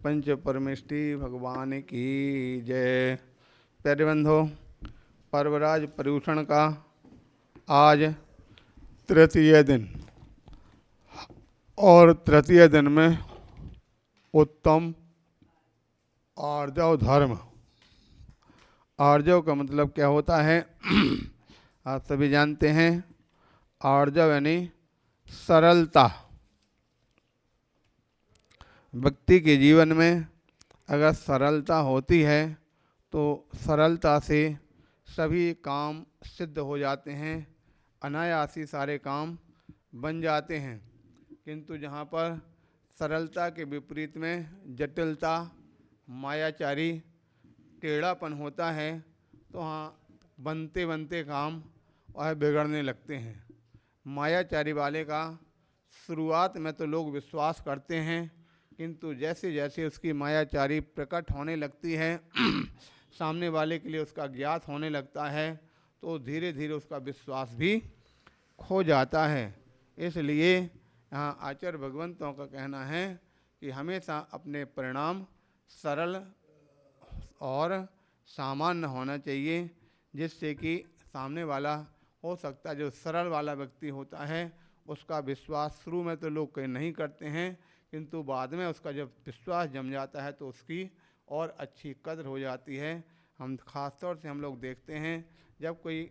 पंच परमेष्टि भगवान की जय। प्यारे बंधो, पर्वराज पर्यूषण का आज तृतीय दिन और तृतीय दिन में उत्तम आर्जव धर्म। आर्जव का मतलब क्या होता है आप सभी जानते हैं। आर्जव यानी सरलता। व्यक्ति के जीवन में अगर सरलता होती है तो सरलता से सभी काम सिद्ध हो जाते हैं, अनायास ही सारे काम बन जाते हैं। किंतु जहाँ पर सरलता के विपरीत में जटिलता, मायाचारी, टेढ़ापन होता है तो हाँ बनते बनते काम वह बिगड़ने लगते हैं। मायाचारी वाले का शुरुआत में तो लोग विश्वास करते हैं, किंतु जैसे जैसे उसकी मायाचारी प्रकट होने लगती है सामने वाले के लिए उसका ज्ञात होने लगता है तो धीरे धीरे उसका विश्वास भी खो जाता है। इसलिए यहाँ आचार्य भगवंतों का कहना है कि हमेशा अपने परिणाम सरल और सामान्य होना चाहिए, जिससे कि सामने वाला हो सकता है जो सरल वाला व्यक्ति होता है उसका विश्वास शुरू में तो लोग कहीं नहीं करते हैं, किंतु बाद में उसका जब विश्वास जम जाता है तो उसकी और अच्छी कदर हो जाती है। हम ख़ास तौर से हम लोग देखते हैं जब कोई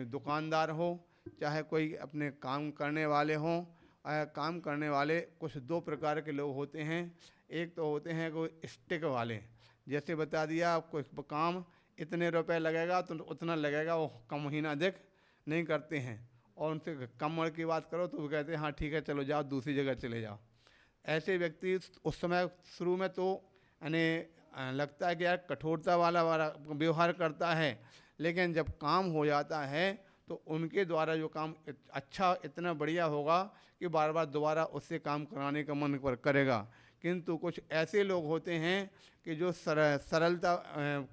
दुकानदार हो चाहे कोई अपने काम करने वाले हों, काम करने वाले कुछ दो प्रकार के लोग होते हैं। एक तो होते हैं कोई स्टिक वाले, जैसे बता दिया आपको काम इतने रुपए लगेगा तो उतना लगेगा, वो कम ही ना अधिक नहीं करते हैं। और उनसे कम मड़ की बात करो तो वो कहते हैं हाँ ठीक है चलो जाओ दूसरी जगह चले जाओ। ऐसे व्यक्ति उस समय शुरू में तो यानी लगता है कि यार कठोरता वाला व्यवहार करता है, लेकिन जब काम हो जाता है तो उनके द्वारा जो काम अच्छा इतना बढ़िया होगा कि बार बार दोबारा उससे काम कराने का मन करेगा। किंतु कुछ ऐसे लोग होते हैं कि जो सरलता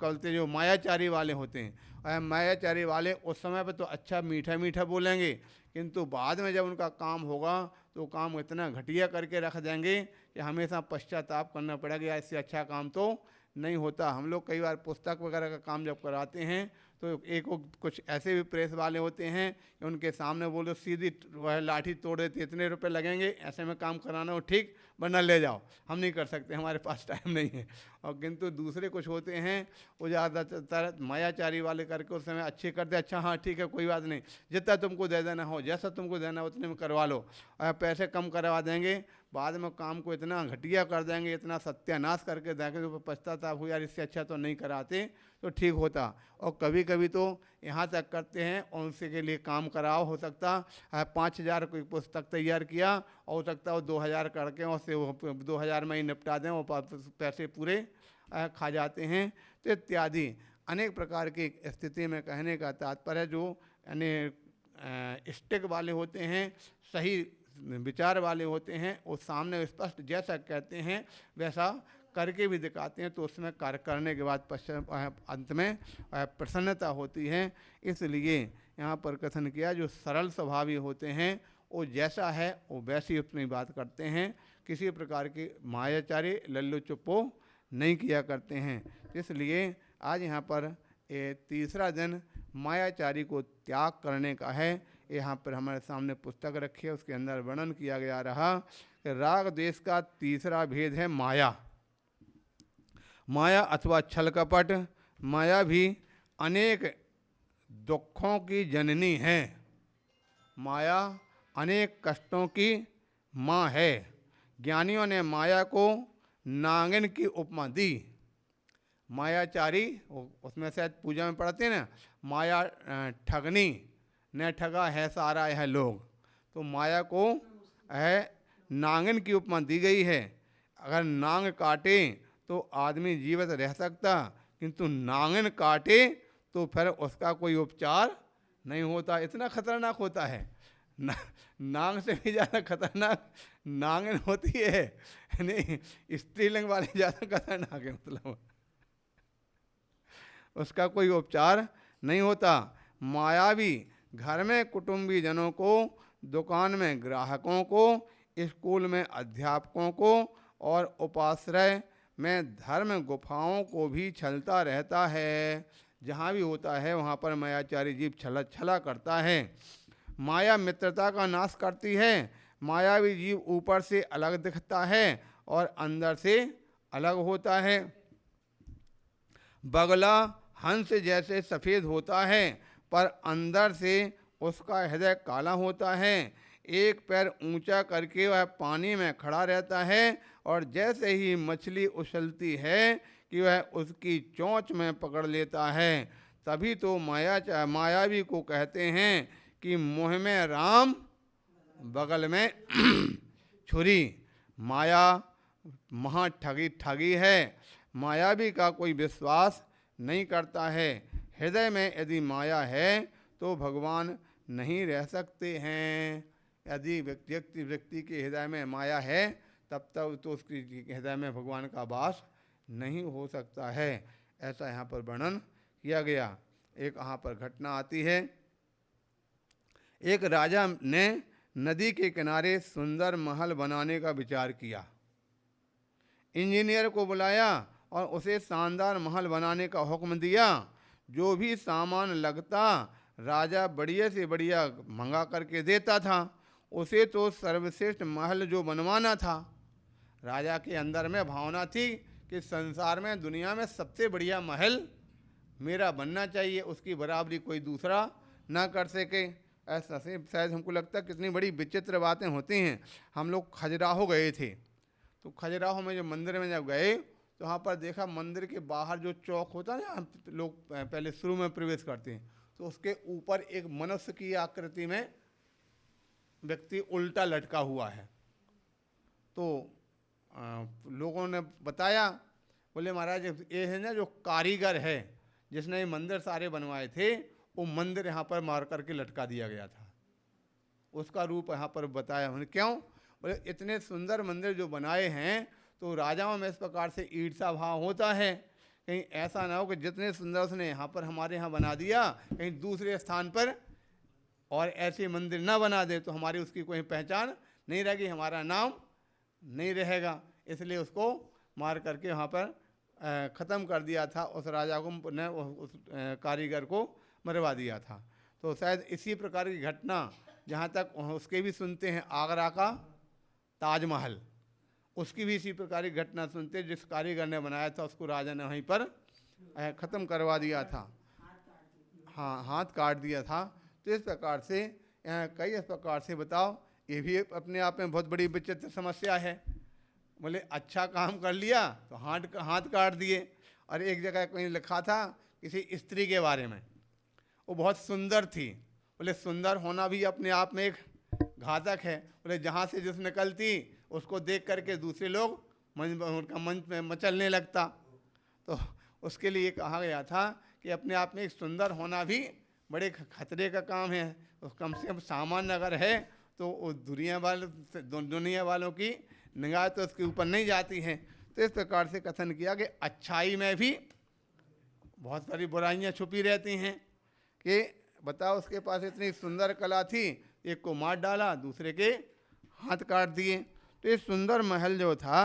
करते, जो मायाचारी वाले होते हैं। मायाचारी वाले उस समय पर तो अच्छा मीठा मीठा बोलेंगे, किंतु बाद में जब उनका काम होगा तो काम इतना घटिया करके रख देंगे कि हमेशा पश्चाताप करना पड़ेगा, इससे अच्छा काम तो नहीं होता। हम लोग कई बार पुस्तक वगैरह का काम जब कराते हैं तो एक कुछ ऐसे भी प्रेस वाले होते हैं कि उनके सामने बोलो सीधी वह लाठी तोड़ देते, इतने रुपए लगेंगे, ऐसे में काम कराना हो ठीक, वरना ले जाओ, हम नहीं कर सकते, हमारे पास टाइम नहीं है। और किंतु दूसरे कुछ होते हैं वो ज़्यादातर मायाचारी वाले करके उस समय अच्छे करते, अच्छा हाँ ठीक है कोई बात नहीं, जितना तुमको दे देना हो, जैसा तुमको देना हो उतने में करवा लो, और पैसे कम करवा देंगे, बाद में काम को इतना घटिया कर देंगे, इतना सत्यानाश करके देंगे तो पछताताप हो यार इससे अच्छा तो नहीं कराते तो ठीक होता। और कभी कभी तो यहाँ तक करते हैं उनसे के लिए काम कराओ, हो सकता है 5,000 कोई पुस्तक तैयार किया और हो सकता है वो 2,000 करके उससे वो 2,000 में ही निपटा दें, वो पैसे पूरे खा जाते हैं। तो इत्यादि अनेक प्रकार की स्थिति में कहने का तात्पर्य जो यानी स्टिक वाले होते हैं, सही विचार वाले होते हैं, वो सामने स्पष्ट जैसा कहते हैं वैसा करके भी दिखाते हैं, तो उसमें कार्य करने के बाद अंत में प्रसन्नता होती है। इसलिए यहाँ पर कथन किया जो सरल स्वभावी होते हैं वो जैसा है वो वैसी अपनी बात करते हैं, किसी प्रकार की मायाचारी लल्लू चुप्पो नहीं किया करते हैं। इसलिए आज यहाँ पर ये तीसरा दिन मायाचारी को त्याग करने का है। यहाँ पर हमारे सामने पुस्तक रखी है, उसके अंदर वर्णन किया गया रहा कि राग द्वेष का तीसरा भेद है माया। माया अथवा छल कपट। माया भी अनेक दुखों की जननी है। माया अनेक कष्टों की माँ है। ज्ञानियों ने माया को नागिन की उपमा दी। मायाचारी उसमें शायद पूजा में पढ़ते हैं ना, माया ठगनी न ठगा है सारा यह लोग, तो माया को है नागिन की उपमा दी गई है। अगर नांग काटे तो आदमी जीवित रह सकता, किंतु नागिन काटे तो फिर उसका कोई उपचार नहीं होता, इतना खतरनाक होता है। नांग से भी ज़्यादा खतरनाक नागिन होती है, नहीं स्त्रीलिंग वाले ज़्यादा खतरनाक है, मतलब उसका कोई उपचार नहीं होता। मायावी घर में कुटुंबी जनों को, दुकान में ग्राहकों को, स्कूल में अध्यापकों को और उपाश्रय में धर्म गुफाओं को भी छलता रहता है। जहाँ भी होता है वहाँ पर मायाचारी जीव छला करता है। माया मित्रता का नाश करती है। मायावी जीव ऊपर से अलग दिखता है और अंदर से अलग होता है। बगला हंस जैसे सफ़ेद होता है पर अंदर से उसका हृदय काला होता है। एक पैर ऊंचा करके वह पानी में खड़ा रहता है और जैसे ही मछली उछलती है कि वह उसकी चोंच में पकड़ लेता है। तभी तो मायावी को कहते हैं कि मुँह में राम बगल में छुरी। माया महा ठगी है। मायावी का कोई विश्वास नहीं करता है। हृदय में यदि माया है तो भगवान नहीं रह सकते हैं। यदि व्यक्ति के हृदय में माया है तब तक तो उसके हृदय में भगवान का वास नहीं हो सकता है। ऐसा यहाँ पर वर्णन किया गया। एक यहाँ पर घटना आती है। एक राजा ने नदी के किनारे सुंदर महल बनाने का विचार किया। इंजीनियर को बुलाया और उसे शानदार महल बनाने का हुक्म दिया। जो भी सामान लगता राजा बढ़िया से बढ़िया मंगा करके देता था। उसे तो सर्वश्रेष्ठ महल जो बनवाना था। राजा के अंदर में भावना थी कि संसार में दुनिया में सबसे बढ़िया महल मेरा बनना चाहिए, उसकी बराबरी कोई दूसरा ना कर सके। ऐसा से शायद हमको लगता है कितनी बड़ी विचित्र बातें होती हैं। हम लोग खजुराहो गए थे, तो खजुराहो में जो मंदिर में जब गए तो वहाँ पर देखा मंदिर के बाहर जो चौक होता है ना, लोग पहले शुरू में प्रवेश करते हैं, तो उसके ऊपर एक मनुष्य की आकृति में व्यक्ति उल्टा लटका हुआ है। तो लोगों ने बताया, बोले महाराज ये है ना जो कारीगर है जिसने ये मंदिर सारे बनवाए थे, वो मंदिर यहाँ पर मार करके लटका दिया गया था। उसका रूप यहाँ पर बताया उन्होंने। क्यों? बोले इतने सुंदर मंदिर जो बनाए हैं तो राजाओं में इस प्रकार से ईर्ष्या भाव होता है, कहीं ऐसा ना हो कि जितने सुंदर उसने यहाँ पर हमारे यहाँ बना दिया कहीं दूसरे स्थान पर और ऐसे मंदिर ना बना दे तो हमारी उसकी कोई पहचान नहीं रहेगी, हमारा नाम नहीं रहेगा। इसलिए उसको मार करके वहाँ पर ख़त्म कर दिया था। उस राजा को ने उस कारीगर को मरवा दिया था। तो शायद इसी प्रकार की घटना जहाँ तक उसके भी सुनते हैं, आगरा का ताजमहल, उसकी भी इसी प्रकार की घटना सुनते, जिस कारीगर ने बनाया था उसको राजा ने वहीं पर ख़त्म करवा दिया था। हाँ, हाथ काट दिया था। तो इस प्रकार से कई इस प्रकार से बताओ, ये भी अपने आप में बहुत बड़ी विचित्र समस्या है। बोले अच्छा काम कर लिया तो हाथ काट दिए। और एक जगह कहीं लिखा था किसी स्त्री के बारे में, वो बहुत सुंदर थी। बोले सुंदर होना भी अपने आप में एक घातक है। बोले जहाँ से जिस निकलती उसको देख करके दूसरे लोग उनका मंच में मचलने लगता। तो उसके लिए कहा गया था कि अपने आप में एक सुंदर होना भी बड़े खतरे का काम है। उस कम से कम सामान्य अगर है तो दुनिया वालों की निगाह तो उसके ऊपर नहीं जाती है। तो इस प्रकार से कथन किया कि अच्छाई में भी बहुत सारी बुराइयां छुपी रहती हैं। कि बताओ उसके पास इतनी सुंदर कला थी, एक को मार डाला, दूसरे के हाथ काट दिए। तो ये सुंदर महल जो था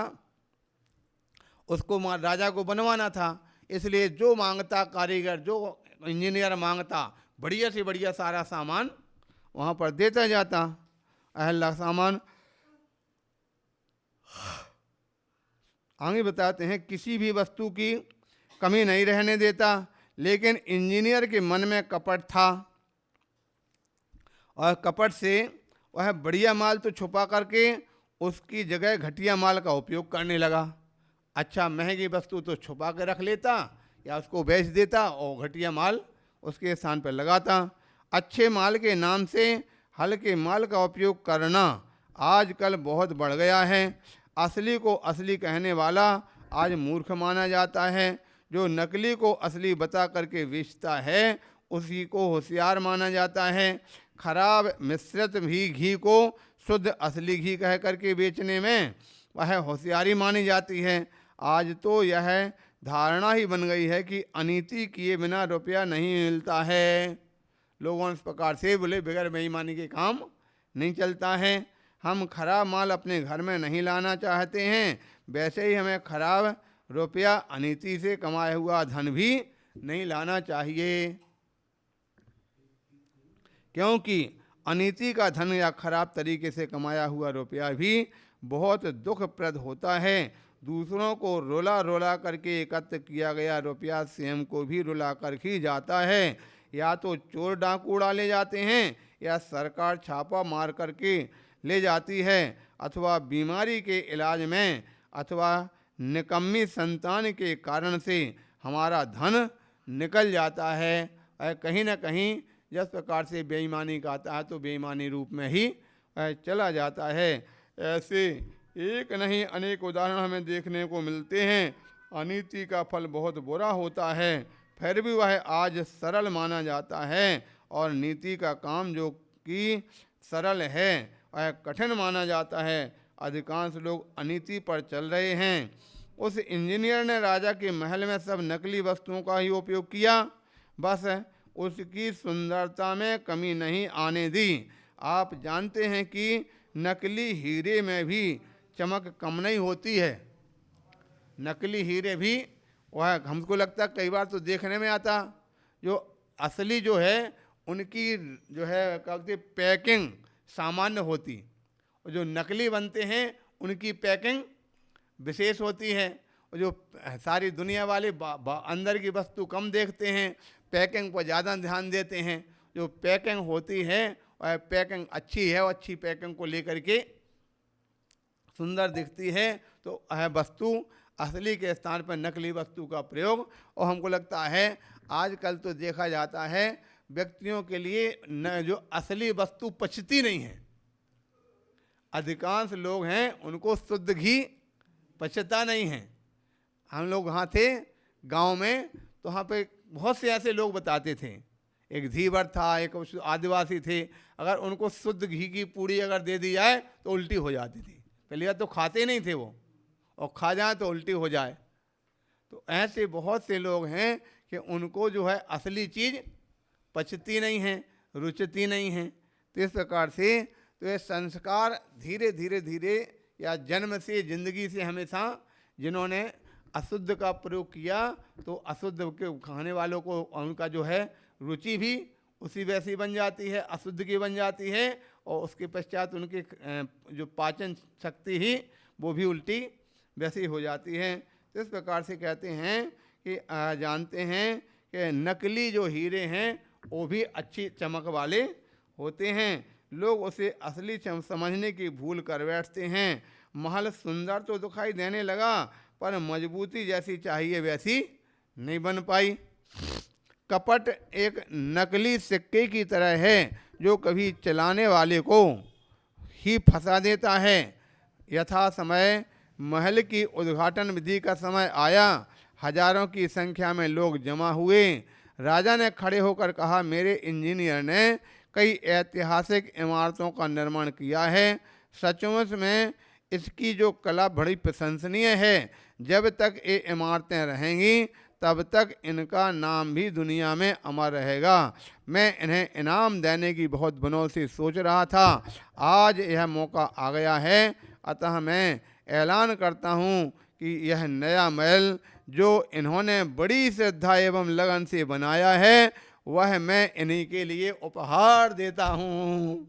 उसको राजा को बनवाना था, इसलिए जो मांगता कारीगर, जो इंजीनियर मांगता, बढ़िया से बढ़िया सारा सामान वहाँ पर देता जाता। अहला सामान आगे बताते हैं, किसी भी वस्तु की कमी नहीं रहने देता। लेकिन इंजीनियर के मन में कपट था और कपट से वह बढ़िया माल तो छुपा करके उसकी जगह घटिया माल का उपयोग करने लगा। अच्छा महंगी वस्तु तो छुपा के रख लेता या उसको बेच देता और घटिया माल उसके स्थान पर लगाता। अच्छे माल के नाम से हल्के माल का उपयोग करना आजकल बहुत बढ़ गया है। असली को असली कहने वाला आज मूर्ख माना जाता है। जो नकली को असली बता करके बेचता है उसी को होशियार माना जाता है। खराब मिश्रित भी घी को शुद्ध असली घी कह करके बेचने में वह होशियारी मानी जाती है। आज तो यह धारणा ही बन गई है कि अनीति किए बिना रुपया नहीं मिलता है। लोगों इस प्रकार से बोले बगैर बेईमानी के काम नहीं चलता है। हम खराब माल अपने घर में नहीं लाना चाहते हैं, वैसे ही हमें खराब रुपया अनीति से कमाया हुआ धन भी नहीं लाना चाहिए, क्योंकि अनीति का धन या खराब तरीके से कमाया हुआ रुपया भी बहुत दुखप्रद होता है। दूसरों को रुला रुला करके एकत्र किया गया रुपया स्वयं को भी रुला कर ही जाता है। या तो चोर डाकू उड़ा ले जाते हैं, या सरकार छापा मार करके ले जाती है, अथवा बीमारी के इलाज में, अथवा निकम्मी संतान के कारण से हमारा धन निकल जाता है। कहीं न कहीं जिस प्रकार से बेईमानी का आता है तो बेईमानी रूप में ही चला जाता है। ऐसे एक नहीं अनेक उदाहरण हमें देखने को मिलते हैं। अनीति का फल बहुत बुरा होता है, फिर भी वह आज सरल माना जाता है, और नीति का काम जो कि सरल है वह कठिन माना जाता है। अधिकांश लोग अनीति पर चल रहे हैं। उस इंजीनियर ने राजा के महल में सब नकली वस्तुओं का ही उपयोग किया, बस उसकी सुंदरता में कमी नहीं आने दी। आप जानते हैं कि नकली हीरे में भी चमक कम नहीं होती है। नकली हीरे भी वह हमको लगता कई बार तो देखने में आता, जो असली जो है उनकी जो है कहते पैकिंग सामान्य होती, और जो नकली बनते हैं उनकी पैकिंग विशेष होती है। और जो सारी दुनिया वाले अंदर की वस्तु कम देखते हैं, पैकिंग पर ज़्यादा ध्यान देते हैं। जो पैकिंग होती है वह पैकिंग अच्छी है, और अच्छी पैकिंग को लेकर के सुंदर दिखती है, तो वह वस्तु असली के स्थान पर नकली वस्तु का प्रयोग। और हमको लगता है आजकल तो देखा जाता है व्यक्तियों के लिए जो असली वस्तु पचती नहीं है। अधिकांश लोग हैं उनको शुद्ध घी पचता नहीं है। हम लोग वहाँ थे गांव में, तो वहाँ पे बहुत से ऐसे लोग बताते थे, एक धीवर था, एक आदिवासी थे, अगर उनको शुद्ध घी की पूड़ी अगर दे दी जाए तो उल्टी हो जाती थी। पहली बात तो खाते नहीं थे वो, और खा जाए तो उल्टी हो जाए। तो ऐसे बहुत से लोग हैं कि उनको जो है असली चीज़ पचती नहीं है, रुचती नहीं है। तो इस प्रकार से तो ये संस्कार धीरे धीरे धीरे या जन्म से ज़िंदगी से हमेशा जिन्होंने अशुद्ध का प्रयोग किया, तो अशुद्ध के खाने वालों को उनका जो है रुचि भी उसी वैसी बन जाती है, अशुद्ध की बन जाती है, और उसके पश्चात उनकी जो पाचन शक्ति ही वो भी उल्टी वैसी हो जाती है। तो इस प्रकार से कहते हैं कि जानते हैं कि नकली जो हीरे हैं वो भी अच्छी चमक वाले होते हैं। लोग उसे असली समझने की भूल कर बैठते हैं। महल सुंदर तो दिखाई देने लगा, पर मजबूती जैसी चाहिए वैसी नहीं बन पाई। कपट एक नकली सिक्के की तरह है, जो कभी चलाने वाले को ही फंसा देता है। यथा समय महल की उद्घाटन विधि का समय आया, हजारों की संख्या में लोग जमा हुए। राजा ने खड़े होकर कहा, मेरे इंजीनियर ने कई ऐतिहासिक इमारतों का निर्माण किया है। सचमुच में इसकी जो कला बड़ी प्रशंसनीय है। जब तक ये इमारतें रहेंगी तब तक इनका नाम भी दुनिया में अमर रहेगा। मैं इन्हें इनाम देने की बहुत दिनों से सोच रहा था, आज यह मौका आ गया है। अतः मैं ऐलान करता हूँ कि यह नया महल जो इन्होंने बड़ी श्रद्धा एवं लगन से बनाया है, वह मैं इन्हीं के लिए उपहार देता हूँ।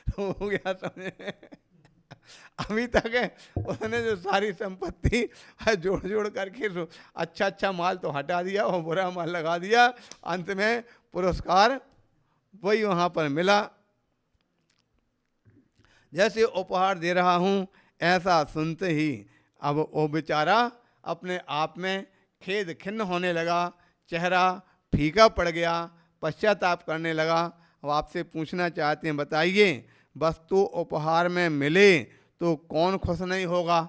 हो गया समझे? अभी तक उसने जो सारी संपत्ति जोड़ जोड़ करके अच्छा अच्छा माल तो हटा दिया और बुरा माल लगा दिया, अंत में पुरस्कार वही वहाँ पर मिला। जैसे उपहार दे रहा हूँ, ऐसा सुनते ही अब वो बेचारा अपने आप में खेद खिन्न होने लगा, चेहरा फीका पड़ गया, पश्चाताप करने लगा। अब आपसे पूछना चाहते हैं, बताइए वस्तु उपहार में मिले तो कौन खुश नहीं होगा?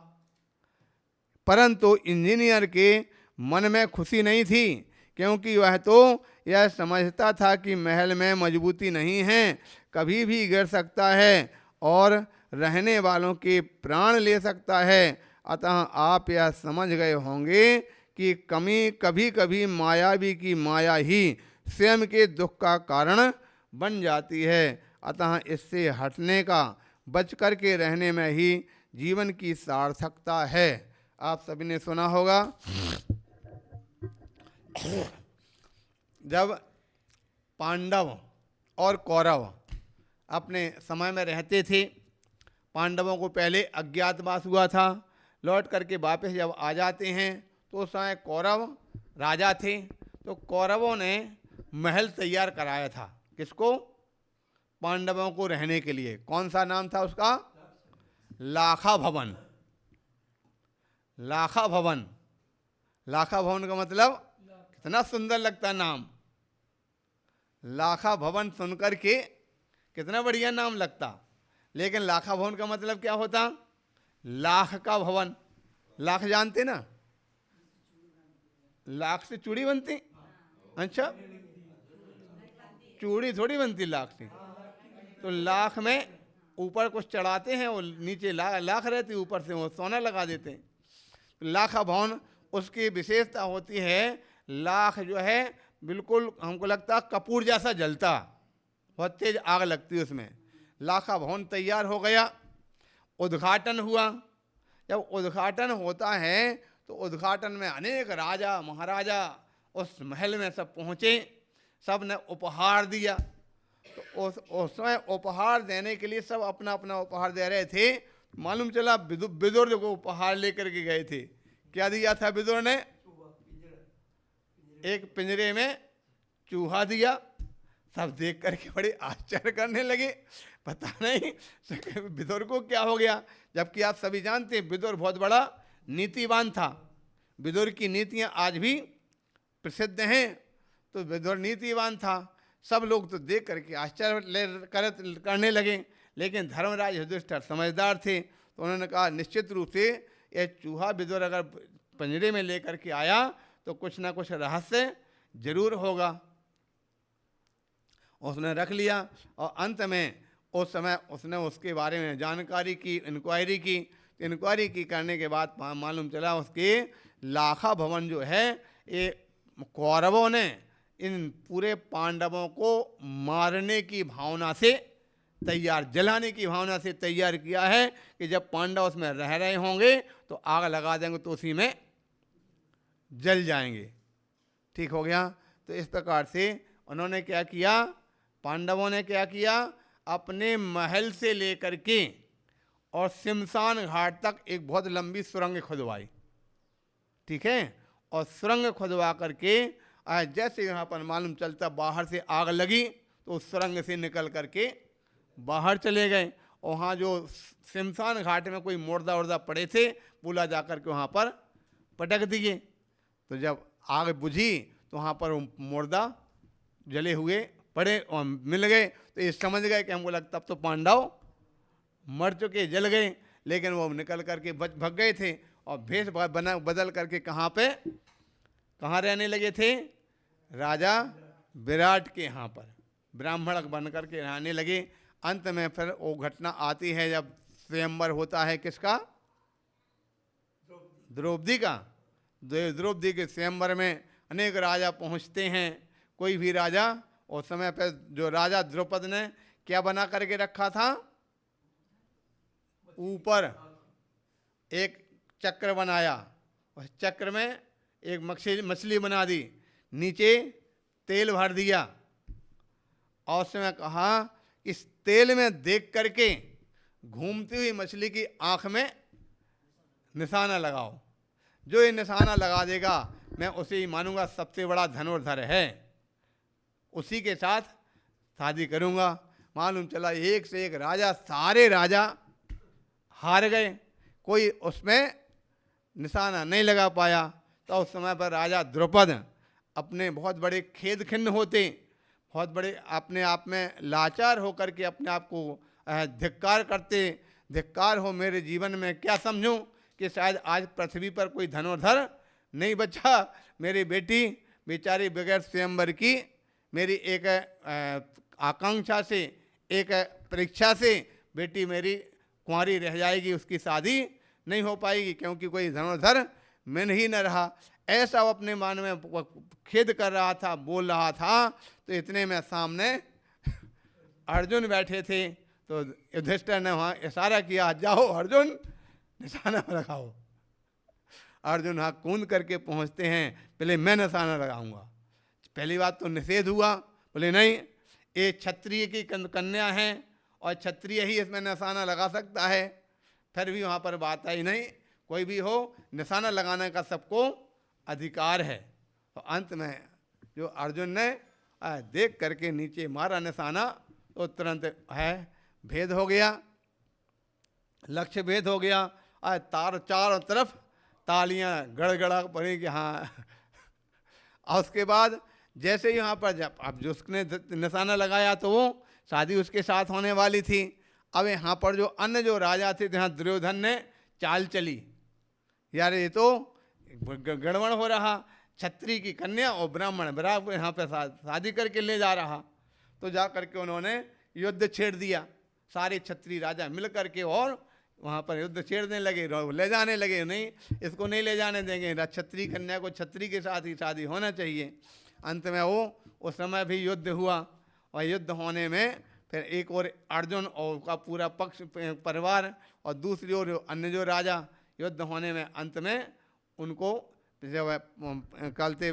परंतु इंजीनियर के मन में खुशी नहीं थी, क्योंकि वह तो यह समझता था कि महल में मजबूती नहीं है, कभी भी गिर सकता है और रहने वालों के प्राण ले सकता है। अतः आप यह समझ गए होंगे कि कमी कभी कभी मायावी की माया ही स्वयं के दुख का कारण बन जाती है। अतः इससे हटने का, बच कर के रहने में ही जीवन की सार्थकता है। आप सभी ने सुना होगा, जब पांडव और कौरव अपने समय में रहते थे, पांडवों को पहले अज्ञातवास हुआ था, लौट करके वापस जब आ जाते हैं तो उस समय कौरव राजा थे। तो कौरवों ने महल तैयार कराया था, किसको? पांडवों को रहने के लिए। कौन सा नाम था उसका? लाखा भवन। लाखा भवन, लाखा भवन का मतलब कितना सुंदर लगता नाम। लाखा भवन सुनकर के कितना बढ़िया नाम लगता, लेकिन लाखा भवन का मतलब क्या होता? लाख का भवन। लाख जानते ना, लाख से चूड़ी बनती। अच्छा, चूड़ी थोड़ी बनती लाख से। तो लाख में ऊपर कुछ चढ़ाते हैं, वो नीचे लाख रहती, ऊपर से वो सोना लगा देते हैं। लाखा भवन उसकी विशेषता होती है, लाख जो है बिल्कुल हमको लगता कपूर जैसा जलता, बहुत तेज आग लगती है उसमें। लाखा भवन तैयार हो गया, उद्घाटन हुआ। जब उद्घाटन होता है तो उद्घाटन में अनेक राजा महाराजा उस महल में सब पहुँचे, सब ने उपहार दिया। तो उसमें उपहार देने के लिए सब अपना अपना उपहार दे रहे थे। मालूम चला विदुर को उपहार लेकर के गए थे। क्या दिया था विदुर ने? एक पिंजरे में चूहा दिया। सब देख करके बड़े आश्चर्य करने लगे, पता नहीं विदुर को क्या हो गया। जबकि आप सभी जानते हैं विदुर बहुत बड़ा नीतिवान था। विदुर की नीतियां आज भी प्रसिद्ध हैं। तो विदुर नीतिवान था, सब लोग तो देख करके आश्चर्य करने लगे। लेकिन धर्मराज युधिष्ठिर समझदार थे, तो उन्होंने कहा निश्चित रूप से यह चूहा विदुर अगर पिंजरे में लेकर के आया तो कुछ ना कुछ रहस्य जरूर होगा। उसने रख लिया और अंत में उस समय उसने उसके बारे में जानकारी की, इंक्वायरी की। इंक्वायरी की करने के बाद मालूम चला उसके लाखा भवन जो है ये कौरवों ने इन पूरे पांडवों को मारने की भावना से तैयार, जलाने की भावना से तैयार किया है कि जब पांडव उसमें रह रहे होंगे तो आग लगा देंगे तो उसी में जल जाएंगे। ठीक हो गया। तो इस प्रकार से उन्होंने क्या किया, पांडवों ने क्या किया, अपने महल से लेकर के और शमशान घाट तक एक बहुत लंबी सुरंग खुदवाई। ठीक है, और सुरंग खुदवा करके जैसे यहाँ पर मालूम चलता बाहर से आग लगी तो उस सुरंग से निकल करके बाहर चले गए। और वहाँ जो शमशान घाट में कोई मुर्दा उर्दा पड़े थे, बुला जा कर के वहाँ पर पटक दिए। तो जब आग बुझी तो वहाँ पर मुर्दा जले हुए पड़े और मिल गए। तो ये समझ गए कि हमको लगता अब तो पांडव मर चुके, जल गए। लेकिन वो निकल करके भाग गए थे और भेष बदल करके कहाँ रहने लगे थे? राजा विराट के यहाँ पर ब्राह्मण बन करके रहने लगे। अंत में फिर वो घटना आती है जब स्वयंवर होता है, किसका? द्रौपदी का। द्रौपदी के स्वयंवर में अनेक राजा पहुँचते हैं। कोई भी राजा उस समय पर जो राजा द्रौपद ने क्या बना करके रखा था, ऊपर एक चक्र बनाया, उस चक्र में एक मछली बना दी, नीचे तेल भर दिया और उसमें कहा इस तेल में देख करके घूमती हुई मछली की आंख में निशाना लगाओ। जो ये निशाना लगा देगा मैं उसे ही मानूंगा सबसे बड़ा धनुर्धर है, उसी के साथ शादी करूंगा। मालूम चला एक से एक राजा, सारे राजा हार गए, कोई उसमें निशाना नहीं लगा पाया। तो उस समय पर राजा द्रौपद अपने बहुत बड़े खेद खिन्न होते, बहुत बड़े अपने आप में लाचार होकर के अपने आप को धिक्कार करते। धिक्कार हो मेरे जीवन में, क्या समझूं कि शायद आज पृथ्वी पर कोई धनुर्धर नहीं बचा। मेरी बेटी बेचारी बगैर स्वयंवर की, मेरी एक आकांक्षा से, एक परीक्षा से बेटी मेरी कुंवारी रह जाएगी, उसकी शादी नहीं हो पाएगी क्योंकि कोई धनुर्धर मिल ही न रहा। ऐसा वो अपने मन में खेद कर रहा था, बोल रहा था। तो इतने में सामने अर्जुन बैठे थे। तो युधिष्ठिर ने वहाँ इशारा किया, जाओ अर्जुन निशाना लगाओ। अर्जुन हाँ कूद करके पहुंचते हैं, पहले मैं निशाना लगाऊंगा। पहली बात तो निषेध हुआ, बोले नहीं ये क्षत्रिय की कन्या है और क्षत्रिय ही इसमें निशाना लगा सकता है। फिर भी वहाँ पर बात आई नहीं, कोई भी हो निशाना लगाने का सबको अधिकार है। तो अंत में जो अर्जुन ने देख करके नीचे मारा निशाना, तो तुरंत है भेद हो गया, लक्ष्य भेद हो गया। तार चारों तरफ तालियां गड़गड़ा पड़ी कि हाँ। और उसके बाद जैसे ही यहाँ पर जब अब जो उसने निशाना लगाया तो वो शादी उसके साथ होने वाली थी। अब यहाँ पर जो अन्य जो राजा थे, यहाँ दुर्योधन ने चाल चली, यार ये तो गड़बड़ हो रहा, क्षत्रिय की कन्या और ब्राह्मण बराबर यहाँ पे शादी करके ले जा रहा। तो जा करके उन्होंने युद्ध छेड़ दिया, सारे क्षत्रिय राजा मिल करके और वहाँ पर युद्ध छेड़ने लगे, ले जाने लगे, नहीं इसको नहीं ले जाने देंगे, क्षत्रिय कन्या को क्षत्रिय के साथ ही शादी होना चाहिए। अंत में वो उस समय भी युद्ध हुआ और युद्ध होने में फिर एक और अर्जुन और उसका पूरा पक्ष परिवार और दूसरी ओर अन्य जो राजा, युद्ध होने में अंत में उनको जब कलते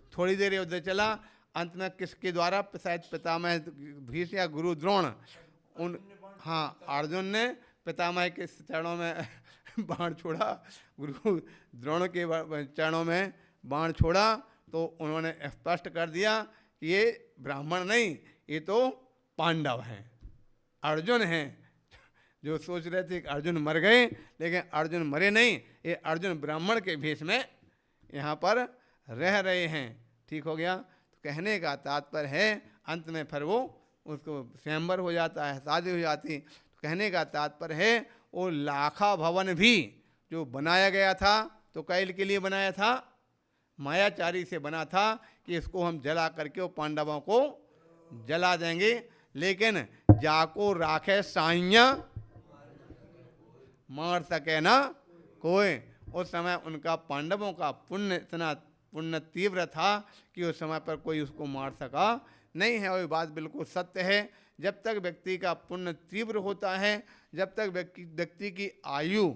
थोड़ी देर युद्ध चला, अंत में किसके द्वारा, शायद पितामह भीष्म या गुरु द्रोण, उन हाँ अर्जुन ने पितामह के चरणों में बाण छोड़ा, गुरु द्रोण के चरणों में बाण छोड़ा। तो उन्होंने स्पष्ट कर दिया कि ये ब्राह्मण नहीं, ये तो पांडव हैं, अर्जुन हैं। जो सोच रहे थे कि अर्जुन मर गए, लेकिन अर्जुन मरे नहीं, ये अर्जुन ब्राह्मण के भेष में यहाँ पर रह रहे हैं। ठीक हो गया। तो कहने का तात्पर्य है अंत में फिर वो उसको स्वयंवर हो जाता है, शादी हो जाती। तो कहने का तात्पर्य है वो लाखा भवन भी जो बनाया गया था, तो कैल के लिए बनाया था, मायाचारी से बना था कि इसको हम जला करके वो पांडवों को जला देंगे। लेकिन जाको राखे साइया मार सके ना कोई। उस समय उनका पांडवों का पुण्य इतना पुण्य तीव्र था कि उस समय पर कोई उसको मार सका नहीं है। और बात बिल्कुल सत्य है। जब तक व्यक्ति का पुण्य तीव्र होता है, जब तक व्यक्ति की आयु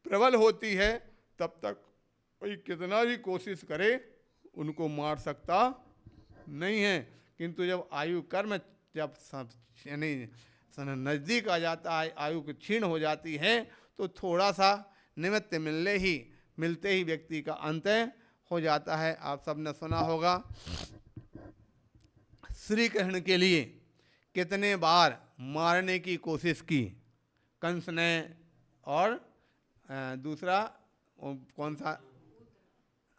प्रबल होती है, तब तक कोई कितना भी कोशिश करे उनको मार सकता नहीं है। किंतु जब आयु कर्म जब यानी नज़दीक आ जाता है, आयु की क्षीण हो जाती है, तो थोड़ा सा निमित्त मिलते ही व्यक्ति का अंत हो जाता है। आप सबने सुना होगा श्री कृष्ण के लिए कितने बार मारने की कोशिश की कंस ने, और दूसरा कौन सा,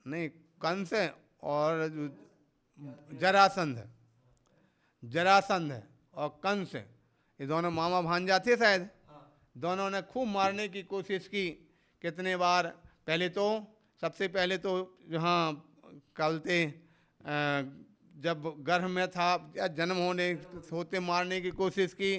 नहीं कंस और जरासंध और कंस, ये दोनों मामा भांजा थे शायद, दोनों ने खूब मारने की कोशिश की कितने बार। पहले तो सबसे पहले तो जहाँ कलते जब गर्भ में था या जन्म होते मारने की कोशिश की।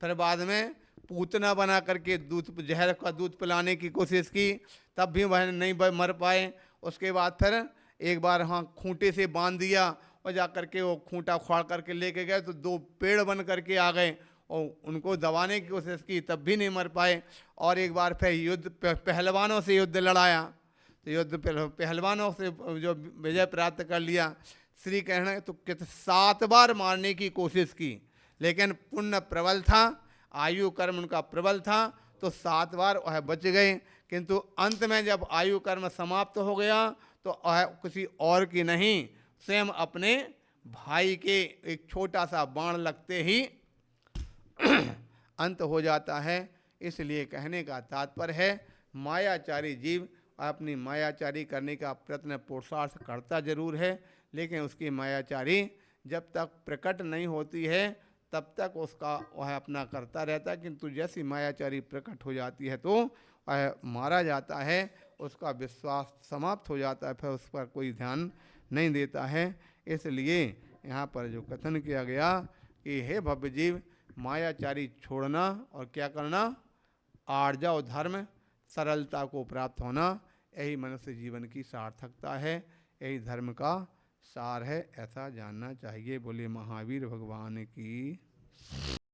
फिर बाद में पूतना बना करके जहर का दूध पिलाने की कोशिश की, तब भी वह नहीं मर पाए। उसके बाद फिर एक बार हाँ खूंटे से बांध दिया और जा करके वो खूंटा उखाड़ करके लेके गए, तो दो पेड़ बन करके आ गए और उनको दबाने की कोशिश की, तब भी नहीं मर पाए। और एक बार फिर युद्ध पहलवानों से युद्ध लड़ाया, तो युद्ध पहलवानों से जो विजय प्राप्त कर लिया। श्री कृष्ण तो 7 बार मारने की कोशिश की, लेकिन पुण्य प्रबल था, आयु कर्म उनका प्रबल था, तो 7 बार वह बच गए। किंतु अंत में जब आयु कर्म समाप्त हो गया, तो वह किसी और की नहीं, स्वयं अपने भाई के एक छोटा सा बाण लगते ही अंत हो जाता है। इसलिए कहने का तात्पर्य है मायाचारी जीव अपनी मायाचारी करने का प्रयत्न पुरुषार्थ करता जरूर है, लेकिन उसकी मायाचारी जब तक प्रकट नहीं होती है तब तक उसका वह अपना करता रहता है। किंतु जैसी मायाचारी प्रकट हो जाती है तो वह मारा जाता है, उसका विश्वास समाप्त हो जाता है, फिर उस पर कोई ध्यान नहीं देता है। इसलिए यहाँ पर जो कथन किया गया कि हे भव्य जीव, मायाचारी छोड़ना और क्या करना, आर्जव धर्म सरलता को प्राप्त होना, यही मनुष्य जीवन की सार्थकता है, यही धर्म का सार है, ऐसा जानना चाहिए। बोले महावीर भगवान की।